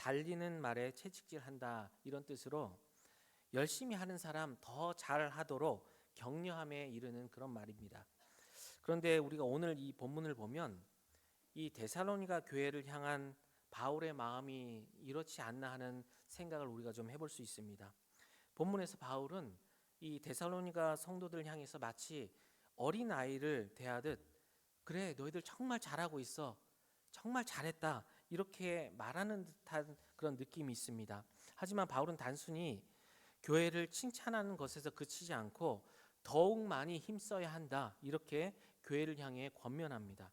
달리는 말에 채찍질한다 이런 뜻으로 열심히 하는 사람 더 잘하도록 격려함에 이르는 그런 말입니다. 그런데 우리가 오늘 이 본문을 보면 이 데살로니가 교회를 향한 바울의 마음이 이렇지 않나 하는 생각을 우리가 좀 해볼 수 있습니다. 본문에서 바울은 이 데살로니가 성도들 향해서 마치 어린 아이를 대하듯 그래 너희들 정말 잘하고 있어 정말 잘했다 이렇게 말하는 듯한 그런 느낌이 있습니다. 하지만 바울은 단순히 교회를 칭찬하는 것에서 그치지 않고 더욱 많이 힘써야 한다 이렇게 교회를 향해 권면합니다.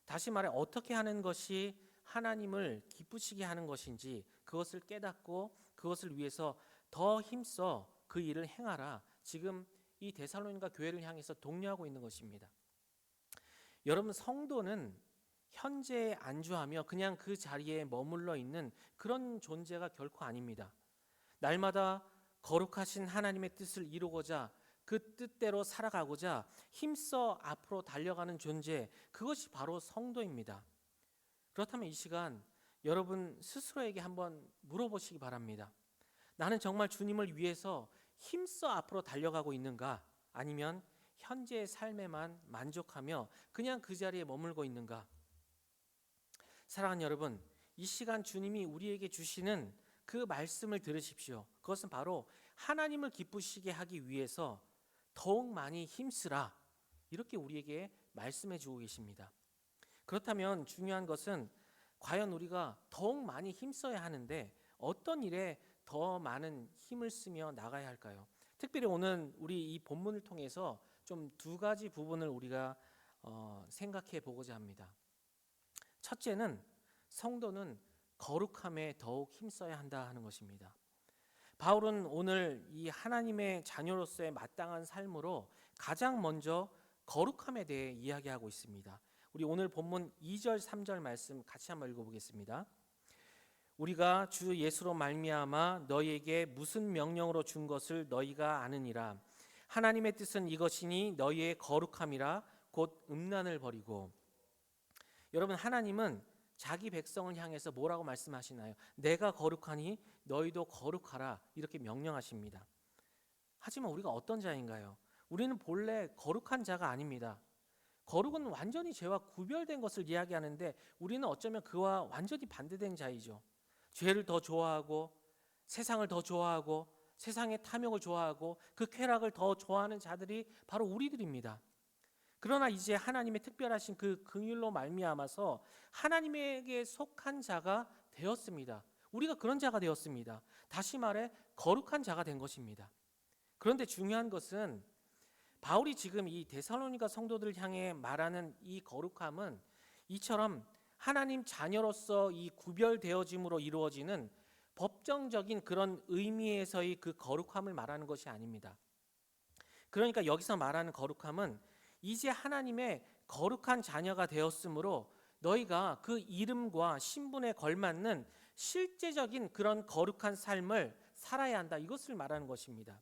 다시 말해 어떻게 하는 것이 하나님을 기쁘시게 하는 것인지 그것을 깨닫고 그것을 위해서 더 힘써 그 일을 행하라. 지금 이 데살로니가 교회를 향해서 독려하고 있는 것입니다. 여러분 성도는 현재에 안주하며 그냥 그 자리에 머물러 있는 그런 존재가 결코 아닙니다. 날마다 거룩하신 하나님의 뜻을 이루고자 그 뜻대로 살아가고자 힘써 앞으로 달려가는 존재, 그것이 바로 성도입니다. 그렇다면 이 시간 여러분 스스로에게 한번 물어보시기 바랍니다. 나는 정말 주님을 위해서 힘써 앞으로 달려가고 있는가? 아니면 현재의 삶에만 만족하며 그냥 그 자리에 머물고 있는가? 사랑하는 여러분, 이 시간 주님이 우리에게 주시는 그 말씀을 들으십시오. 그것은 바로 하나님을 기쁘시게 하기 위해서 더욱 많이 힘쓰라. 이렇게 우리에게 말씀해 주고 계십니다. 그렇다면 중요한 것은 과연 우리가 더욱 많이 힘써야 하는데 어떤 일에 더 많은 힘을 쓰며 나가야 할까요? 특별히 오늘 우리 이 본문을 통해서 좀 두 가지 부분을 우리가 생각해 보고자 합니다. 첫째는 성도는 거룩함에 더욱 힘써야 한다 하는 것입니다. 바울은 오늘 이 하나님의 자녀로서의 마땅한 삶으로 가장 먼저 거룩함에 대해 이야기하고 있습니다. 우리 오늘 본문 2절 3절 말씀 같이 한번 읽어보겠습니다. 우리가 주 예수로 말미암아 너희에게 무슨 명령으로 준 것을 너희가 아느니라. 하나님의 뜻은 이것이니 너희의 거룩함이라 곧 음란을 버리고. 여러분 하나님은 자기 백성을 향해서 뭐라고 말씀하시나요? 내가 거룩하니 너희도 거룩하라 이렇게 명령하십니다. 하지만 우리가 어떤 자인가요? 우리는 본래 거룩한 자가 아닙니다. 거룩은 완전히 죄와 구별된 것을 이야기하는데 우리는 어쩌면 그와 완전히 반대된 자이죠. 죄를 더 좋아하고 세상을 더 좋아하고 세상의 탐욕을 좋아하고 그 쾌락을 더 좋아하는 자들이 바로 우리들입니다. 그러나 이제 하나님의 특별하신 그 긍휼로 말미암아서 하나님에게 속한 자가 되었습니다. 우리가 그런 자가 되었습니다. 다시 말해 거룩한 자가 된 것입니다. 그런데 중요한 것은 바울이 지금 이 데살로니가 성도들을 향해 말하는 이 거룩함은 이처럼 하나님 자녀로서 이 구별되어짐으로 이루어지는 법정적인 그런 의미에서의 그 거룩함을 말하는 것이 아닙니다. 그러니까 여기서 말하는 거룩함은 이제 하나님의 거룩한 자녀가 되었으므로 너희가 그 이름과 신분에 걸맞는 실제적인 그런 거룩한 삶을 살아야 한다. 이것을 말하는 것입니다.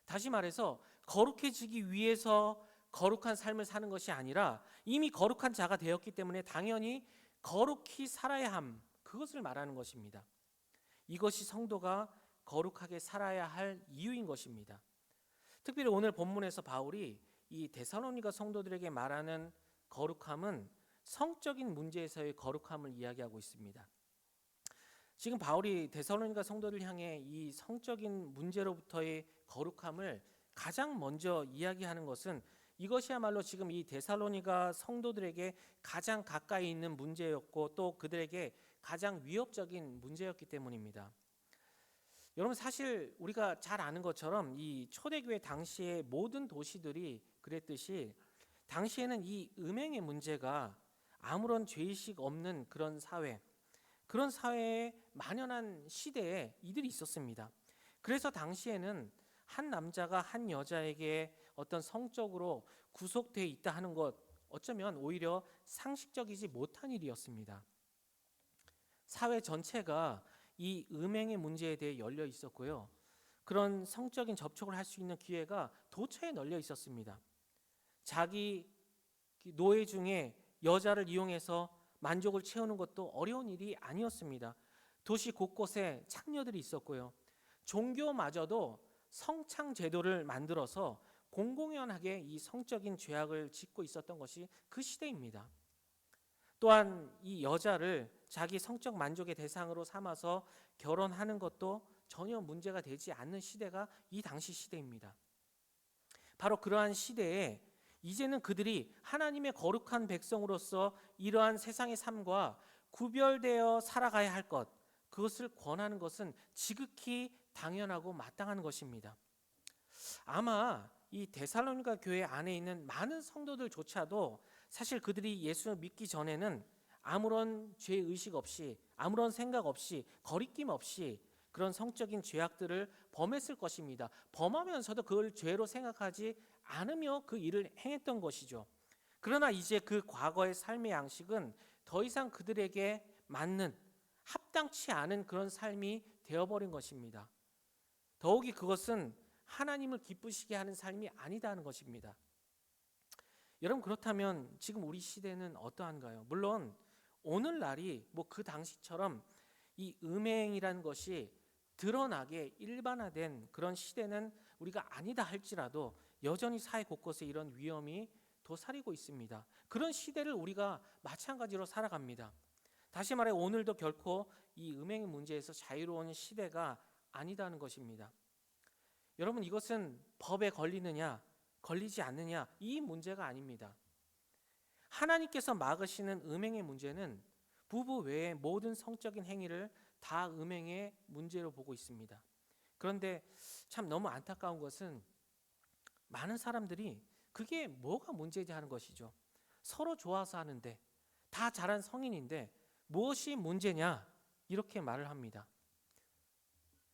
다시 말해서 거룩해지기 위해서 거룩한 삶을 사는 것이 아니라 이미 거룩한 자가 되었기 때문에 당연히 거룩히 살아야 함. 그것을 말하는 것입니다. 이것이 성도가 거룩하게 살아야 할 이유인 것입니다. 특별히 오늘 본문에서 바울이 이 데살로니가 성도들에게 말하는 거룩함은 성적인 문제에서의 거룩함을 이야기하고 있습니다. 지금 바울이 데살로니가 성도들 향해 이 성적인 문제로부터의 거룩함을 가장 먼저 이야기하는 것은 이것이야말로 지금 이 데살로니가 성도들에게 가장 가까이 있는 문제였고 또 그들에게 가장 위협적인 문제였기 때문입니다. 여러분 사실 우리가 잘 아는 것처럼 이 초대교회 당시의 모든 도시들이 그랬듯이 당시에는 이 음행의 문제가 아무런 죄의식 없는 그런 사회에 만연한 시대에 이들이 있었습니다. 그래서 당시에는 한 남자가 한 여자에게 어떤 성적으로 구속되어 있다 하는 것 어쩌면 오히려 상식적이지 못한 일이었습니다. 사회 전체가 이 음행의 문제에 대해 열려 있었고요. 그런 성적인 접촉을 할 수 있는 기회가 도처에 널려 있었습니다. 자기 노예 중에 여자를 이용해서 만족을 채우는 것도 어려운 일이 아니었습니다. 도시 곳곳에 창녀들이 있었고요. 종교마저도 성창 제도를 만들어서 공공연하게 이 성적인 죄악을 짓고 있었던 것이 그 시대입니다. 또한 이 여자를 자기 성적 만족의 대상으로 삼아서 결혼하는 것도 전혀 문제가 되지 않는 시대가 이 당시 시대입니다. 바로 그러한 시대에 이제는 그들이 하나님의 거룩한 백성으로서 이러한 세상의 삶과 구별되어 살아가야 할 것, 그것을 권하는 것은 지극히 당연하고 마땅한 것입니다. 아마 이 데살로니가 교회 안에 있는 많은 성도들조차도 사실 그들이 예수를 믿기 전에는 아무런 죄의식 없이, 아무런 생각 없이, 거리낌 없이 그런 성적인 죄악들을 범했을 것입니다. 범하면서도 그걸 죄로 생각하지 않으며 그 일을 행했던 것이죠. 그러나 이제 그 과거의 삶의 양식은 더 이상 그들에게 맞는, 합당치 않은 그런 삶이 되어버린 것입니다. 더욱이 그것은 하나님을 기쁘시게 하는 삶이 아니다는 것입니다. 여러분, 그렇다면 지금 우리 시대는 어떠한가요? 물론 오늘날이 그 당시처럼 이 음행이라는 것이 드러나게 일반화된 그런 시대는 우리가 아니다 할지라도 여전히 사회 곳곳에 이런 위험이 도사리고 있습니다. 그런 시대를 우리가 마찬가지로 살아갑니다. 다시 말해 오늘도 결코 이 음행의 문제에서 자유로운 시대가 아니다는 것입니다. 여러분, 이것은 법에 걸리느냐 걸리지 않느냐 이 문제가 아닙니다. 하나님께서 막으시는 음행의 문제는 부부 외의 모든 성적인 행위를 다 음행의 문제로 보고 있습니다. 그런데 참 너무 안타까운 것은 많은 사람들이 그게 뭐가 문제지 하는 것이죠. 서로 좋아서 하는데, 다 자란 성인인데 무엇이 문제냐 이렇게 말을 합니다.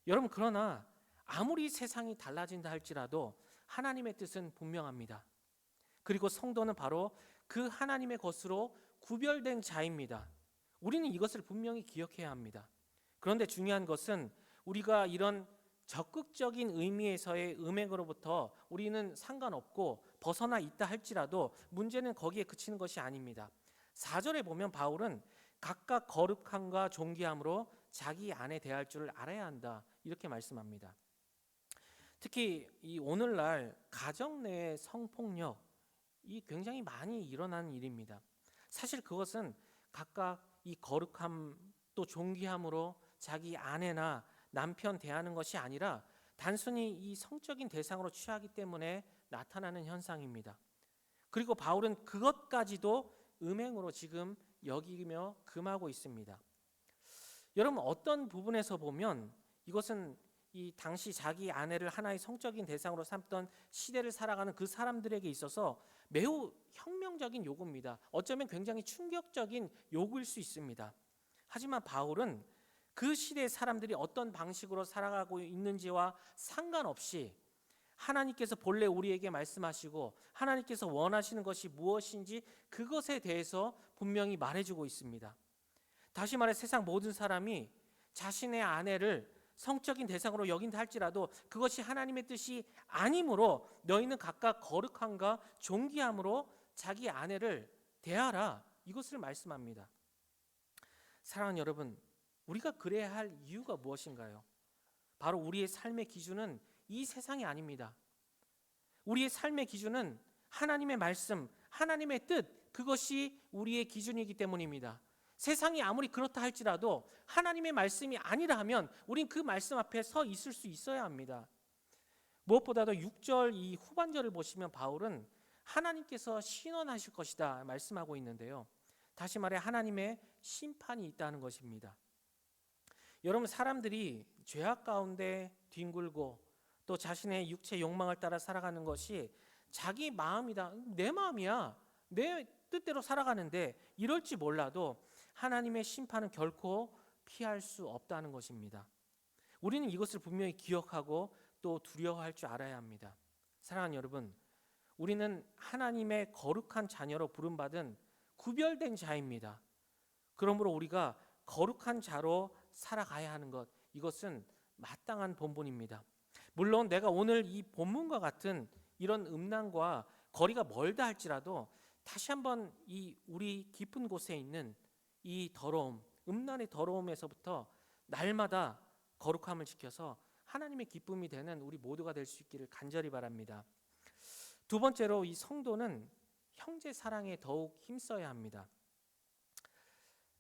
여러분, 그러나 아무리 세상이 달라진다 할지라도 하나님의 뜻은 분명합니다. 그리고 성도는 바로 그 하나님의 것으로 구별된 자입니다. 우리는 이것을 분명히 기억해야 합니다. 그런데 중요한 것은 우리가 이런 적극적인 의미에서의 음행으로부터 우리는 상관없고 벗어나 있다 할지라도 문제는 거기에 그치는 것이 아닙니다. 4절에 보면 바울은 각각 거룩함과 존귀함으로 자기 안에 대할 줄을 알아야 한다 이렇게 말씀합니다. 특히 이 오늘날 가정 내의 성폭력 이 굉장히 많이 일어나는 일입니다. 사실 그것은 각각 이 거룩함 또 존귀함으로 자기 아내나 남편 대하는 것이 아니라 단순히 이 성적인 대상으로 취하기 때문에 나타나는 현상입니다. 그리고 바울은 그것까지도 음행으로 지금 여기며 금하고 있습니다. 여러분, 어떤 부분에서 보면 이것은 이 당시 자기 아내를 하나의 성적인 대상으로 삼던 시대를 살아가는 그 사람들에게 있어서 매우 혁명적인 요구입니다. 어쩌면 굉장히 충격적인 요구일 수 있습니다. 하지만 바울은 그 시대의 사람들이 어떤 방식으로 살아가고 있는지와 상관없이 하나님께서 본래 우리에게 말씀하시고 하나님께서 원하시는 것이 무엇인지 그것에 대해서 분명히 말해주고 있습니다. 다시 말해 세상 모든 사람이 자신의 아내를 성적인 대상으로 여긴다 할지라도 그것이 하나님의 뜻이 아니므로 너희는 각각 거룩함과 존귀함으로 자기 아내를 대하라 이것을 말씀합니다. 사랑하는 여러분, 우리가 그래야 할 이유가 무엇인가요? 바로 우리의 삶의 기준은 이 세상이 아닙니다. 우리의 삶의 기준은 하나님의 말씀, 하나님의 뜻, 그것이 우리의 기준이기 때문입니다. 세상이 아무리 그렇다 할지라도 하나님의 말씀이 아니라 하면 우린 그 말씀 앞에 서 있을 수 있어야 합니다. 무엇보다도 6절 이 후반절을 보시면 바울은 하나님께서 신원하실 것이다 말씀하고 있는데요. 다시 말해 하나님의 심판이 있다는 것입니다. 여러분, 사람들이 죄악 가운데 뒹굴고 또 자신의 육체 욕망을 따라 살아가는 것이 자기 마음이다, 내 마음이야, 내 뜻대로 살아가는데 이럴지 몰라도 하나님의 심판은 결코 피할 수 없다는 것입니다. 우리는 이것을 분명히 기억하고 또 두려워할 줄 알아야 합니다. 사랑하는 여러분, 우리는 하나님의 거룩한 자녀로 부름받은 구별된 자입니다. 그러므로 우리가 거룩한 자로 살아가야 하는 것, 이것은 마땅한 본분입니다. 물론 내가 오늘 이 본문과 같은 이런 음란과 거리가 멀다 할지라도 다시 한번 이 우리 깊은 곳에 있는 이 더러움, 음란의 더러움에서부터 날마다 거룩함을 지켜서 하나님의 기쁨이 되는 우리 모두가 될 수 있기를 간절히 바랍니다. 두 번째로 이 성도는 형제 사랑에 더욱 힘써야 합니다.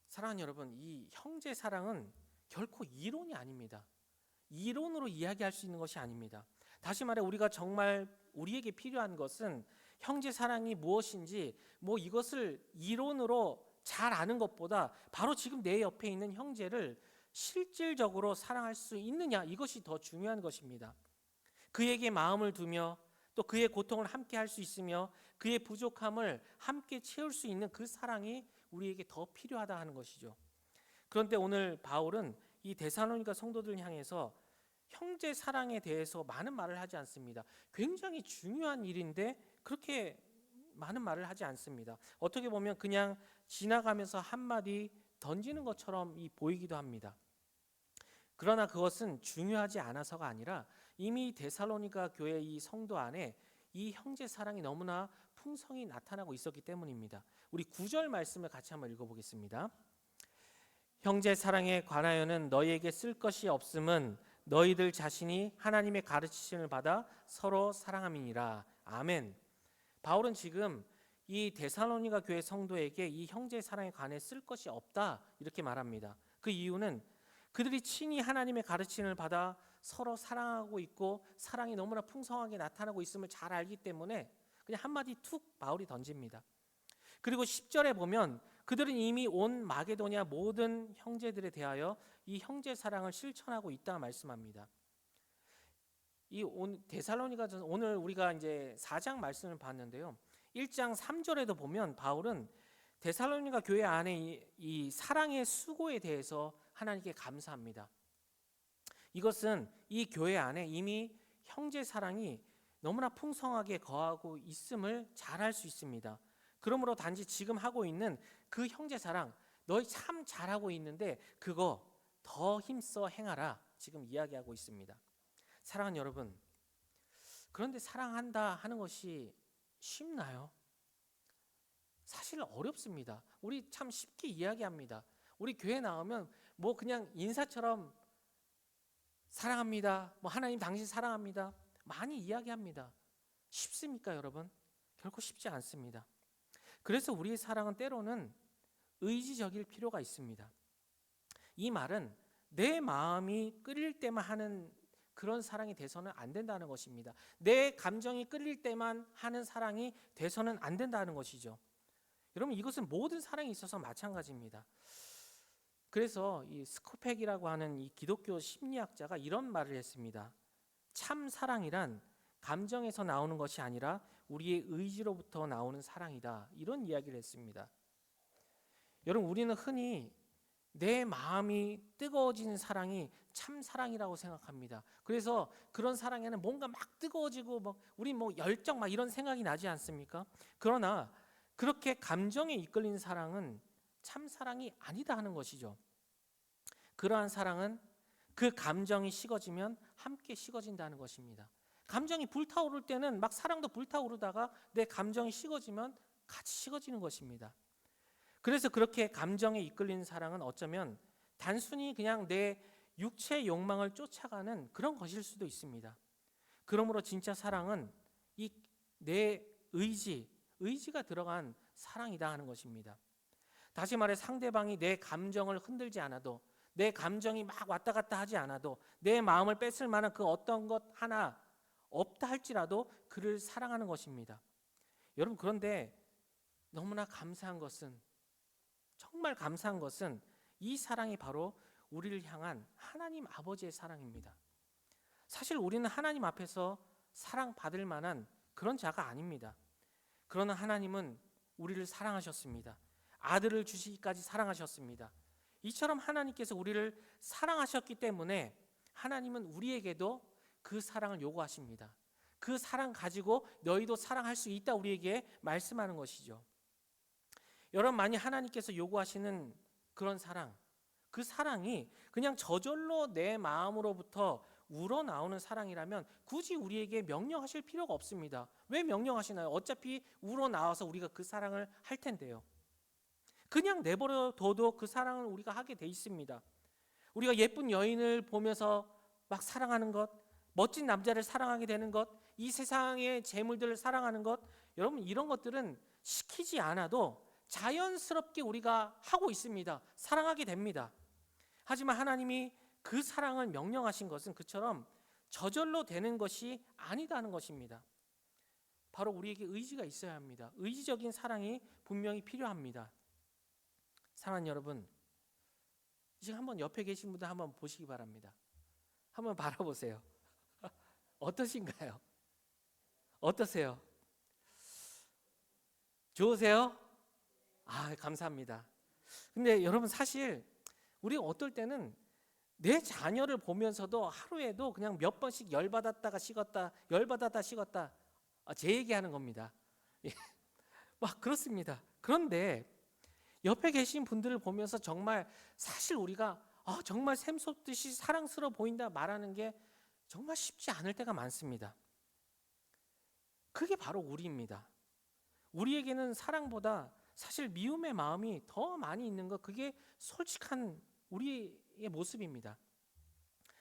사랑하는 여러분, 이 형제 사랑은 결코 이론이 아닙니다. 이론으로 이야기할 수 있는 것이 아닙니다. 다시 말해 우리가 정말 우리에게 필요한 것은 형제 사랑이 무엇인지 이것을 이론으로 잘 아는 것보다 바로 지금 내 옆에 있는 형제를 실질적으로 사랑할 수 있느냐, 이것이 더 중요한 것입니다. 그에게 마음을 두며 또 그의 고통을 함께 할 수 있으며 그의 부족함을 함께 채울 수 있는 그 사랑이 우리에게 더 필요하다 하는 것이죠. 그런데 오늘 바울은 이 데살로니가 성도들 향해서 형제 사랑에 대해서 많은 말을 하지 않습니다. 굉장히 중요한 일인데 그렇게 많은 말을 하지 않습니다. 어떻게 보면 그냥 지나가면서 한마디 던지는 것처럼 보이기도 합니다. 그러나 그것은 중요하지 않아서가 아니라 이미 데살로니가 교회 이 성도 안에 이 형제 사랑이 너무나 풍성히 나타나고 있었기 때문입니다. 우리 9절 말씀을 같이 한번 읽어보겠습니다. 형제 사랑에 관하여는 너희에게 쓸 것이 없음은 너희들 자신이 하나님의 가르치심을 받아 서로 사랑함이니라. 아멘. 바울은 지금 이 데살로니가 교회 성도에게 이 형제 사랑에 관해 쓸 것이 없다 이렇게 말합니다. 그 이유는 그들이 친히 하나님의 가르침을 받아 서로 사랑하고 있고 사랑이 너무나 풍성하게 나타나고 있음을 잘 알기 때문에 그냥 한마디 툭 바울이 던집니다. 그리고 10절에 보면 그들은 이미 온 마게도냐 모든 형제들에 대하여 이 형제 사랑을 실천하고 있다 말씀합니다. 이 데살로니가 오늘 우리가 이제 4장 말씀을 봤는데요. 1장 3절에도 보면 바울은 데살로니가 교회 안에 이 사랑의 수고에 대해서 하나님께 감사합니다. 이것은 이 교회 안에 이미 형제 사랑이 너무나 풍성하게 거하고 있음을 잘 알 수 있습니다. 그러므로 단지 지금 하고 있는 그 형제 사랑, 너희 참 잘하고 있는데 그거 더 힘써 행하라 지금 이야기하고 있습니다. 사랑하는 여러분, 그런데 사랑한다 하는 것이 쉽나요? 사실 어렵습니다. 우리 참 쉽게 이야기합니다. 우리 교회 나오면 그냥 인사처럼 사랑합니다, 하나님 당신 사랑합니다 많이 이야기합니다. 쉽습니까 여러분? 결코 쉽지 않습니다. 그래서 우리의 사랑은 때로는 의지적일 필요가 있습니다. 이 말은 내 마음이 끌릴 때만 하는 그런 사랑이 돼서는 안 된다는 것입니다. 내 감정이 끌릴 때만 하는 사랑이 돼서는 안 된다는 것이죠. 여러분, 이것은 모든 사랑에 있어서 마찬가지입니다. 그래서 이 스코펙이라고 하는 이 기독교 심리학자가 이런 말을 했습니다. 참 사랑이란 감정에서 나오는 것이 아니라 우리의 의지로부터 나오는 사랑이다, 이런 이야기를 했습니다. 여러분, 우리는 흔히 내 마음이 뜨거워지는 사랑이 참 사랑이라고 생각합니다. 그래서 그런 사랑에는 뭔가 막 뜨거워지고 우리 열정 이런 생각이 나지 않습니까? 그러나 그렇게 감정에 이끌린 사랑은 참 사랑이 아니다 하는 것이죠. 그러한 사랑은 그 감정이 식어지면 함께 식어진다는 것입니다. 감정이 불타오를 때는 사랑도 불타오르다가 내 감정이 식어지면 같이 식어지는 것입니다. 그래서 그렇게 감정에 이끌린 사랑은 어쩌면 단순히 그냥 내 육체의 욕망을 쫓아가는 그런 것일 수도 있습니다. 그러므로 진짜 사랑은 이 내 의지가 들어간 사랑이다 하는 것입니다. 다시 말해 상대방이 내 감정을 흔들지 않아도, 내 감정이 왔다 갔다 하지 않아도, 내 마음을 뺏을 만한 그 어떤 것 하나 없다 할지라도 그를 사랑하는 것입니다. 여러분, 그런데 너무나 감사한 것은, 정말 감사한 것은 이 사랑이 바로 우리를 향한 하나님 아버지의 사랑입니다. 사실 우리는 하나님 앞에서 사랑받을 만한 그런 자가 아닙니다. 그러나 하나님은 우리를 사랑하셨습니다. 아들을 주시기까지 사랑하셨습니다. 이처럼 하나님께서 우리를 사랑하셨기 때문에 하나님은 우리에게도 그 사랑을 요구하십니다. 그 사랑 가지고 너희도 사랑할 수 있다 우리에게 말씀하는 것이죠. 여러분, 만약 하나님께서 요구하시는 그런 사랑, 그 사랑이 그냥 저절로 내 마음으로부터 우러나오는 사랑이라면 굳이 우리에게 명령하실 필요가 없습니다. 왜 명령하시나요? 어차피 우러나와서 우리가 그 사랑을 할 텐데요. 그냥 내버려 둬도 그 사랑을 우리가 하게 돼 있습니다. 우리가 예쁜 여인을 보면서 막 사랑하는 것, 멋진 남자를 사랑하게 되는 것, 이 세상의 재물들을 사랑하는 것, 여러분 이런 것들은 시키지 않아도 자연스럽게 우리가 하고 있습니다. 사랑하게 됩니다. 하지만 하나님이 그 사랑을 명령하신 것은 그처럼 저절로 되는 것이 아니다는 것입니다. 바로 우리에게 의지가 있어야 합니다. 의지적인 사랑이 분명히 필요합니다. 사랑하는 여러분, 지금 한번 옆에 계신 분들 한번 보시기 바랍니다. 한번 바라보세요. 어떠신가요? 어떠세요? 좋으세요? 아, 감사합니다. 근데 여러분 사실 우리가 어떨 때는 내 자녀를 보면서도 하루에도 그냥 몇 번씩 열받았다가 식었다, 열받았다 식었다, 제 얘기하는 겁니다. 막 그렇습니다. 그런데 옆에 계신 분들을 보면서 정말 사실 우리가 정말 샘솟듯이 사랑스러워 보인다 말하는 게 정말 쉽지 않을 때가 많습니다. 그게 바로 우리입니다. 우리에게는 사랑보다 사실 미움의 마음이 더 많이 있는 것, 그게 솔직한 우리의 모습입니다.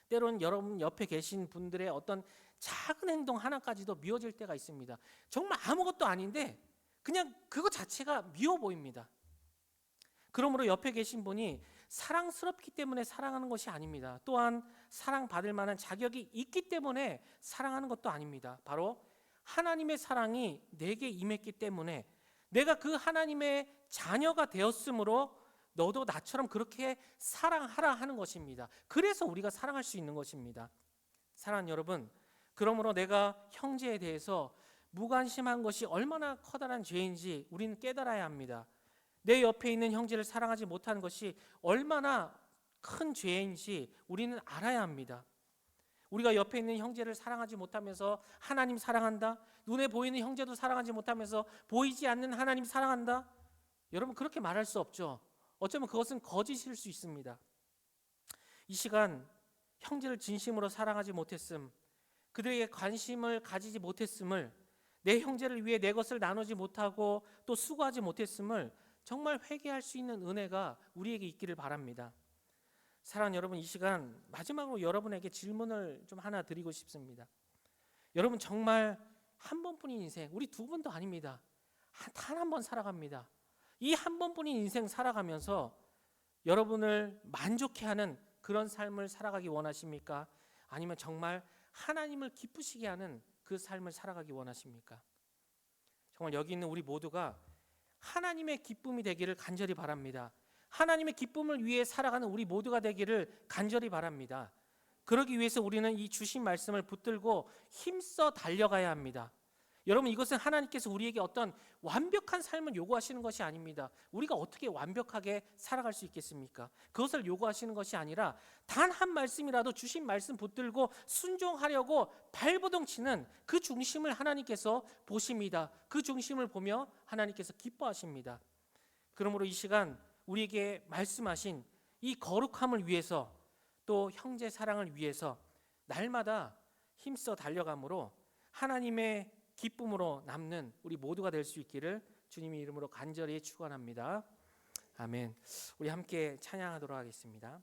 때로는 여러분 옆에 계신 분들의 어떤 작은 행동 하나까지도 미워질 때가 있습니다. 정말 아무것도 아닌데 그냥 그거 자체가 미워 보입니다. 그러므로 옆에 계신 분이 사랑스럽기 때문에 사랑하는 것이 아닙니다. 또한 사랑받을 만한 자격이 있기 때문에 사랑하는 것도 아닙니다. 바로 하나님의 사랑이 내게 임했기 때문에 내가 그 하나님의 자녀가 되었으므로 너도 나처럼 그렇게 사랑하라 하는 것입니다. 그래서 우리가 사랑할 수 있는 것입니다. 사랑하는 여러분, 그러므로 내가 형제에 대해서 무관심한 것이 얼마나 커다란 죄인지 우리는 깨달아야 합니다. 내 옆에 있는 형제를 사랑하지 못하는 것이 얼마나 큰 죄인지 우리는 알아야 합니다. 우리가 옆에 있는 형제를 사랑하지 못하면서 하나님 사랑한다, 눈에 보이는 형제도 사랑하지 못하면서 보이지 않는 하나님 사랑한다, 여러분 그렇게 말할 수 없죠. 어쩌면 그것은 거짓일 수 있습니다. 이 시간 형제를 진심으로 사랑하지 못했음, 그들에게 관심을 가지지 못했음을, 내 형제를 위해 내 것을 나누지 못하고 또 수고하지 못했음을 정말 회개할 수 있는 은혜가 우리에게 있기를 바랍니다. 사랑하는 여러분, 이 시간 마지막으로 여러분에게 질문을 좀 하나 드리고 싶습니다. 여러분 정말 한 번뿐인 인생, 우리 두 번도 아닙니다. 단 한 번 살아갑니다. 이 한 번뿐인 인생 살아가면서 여러분을 만족해하는 그런 삶을 살아가기 원하십니까? 아니면 정말 하나님을 기쁘시게 하는 그 삶을 살아가기 원하십니까? 정말 여기 있는 우리 모두가 하나님의 기쁨이 되기를 간절히 바랍니다. 하나님의 기쁨을 위해 살아가는 우리 모두가 되기를 간절히 바랍니다. 그러기 위해서 우리는 이 주신 말씀을 붙들고 힘써 달려가야 합니다. 여러분 이것은 하나님께서 우리에게 어떤 완벽한 삶을 요구하시는 것이 아닙니다. 우리가 어떻게 완벽하게 살아갈 수 있겠습니까? 그것을 요구하시는 것이 아니라 단 한 말씀이라도 주신 말씀 붙들고 순종하려고 발버둥치는 그 중심을 하나님께서 보십니다. 그 중심을 보며 하나님께서 기뻐하십니다. 그러므로 이 시간 우리에게 말씀하신 이 거룩함을 위해서 또 형제 사랑을 위해서 날마다 힘써 달려감으로 하나님의 기쁨으로 남는 우리 모두가 될 수 있기를 주님의 이름으로 간절히 축원합니다. 아멘. 우리 함께 찬양하도록 하겠습니다.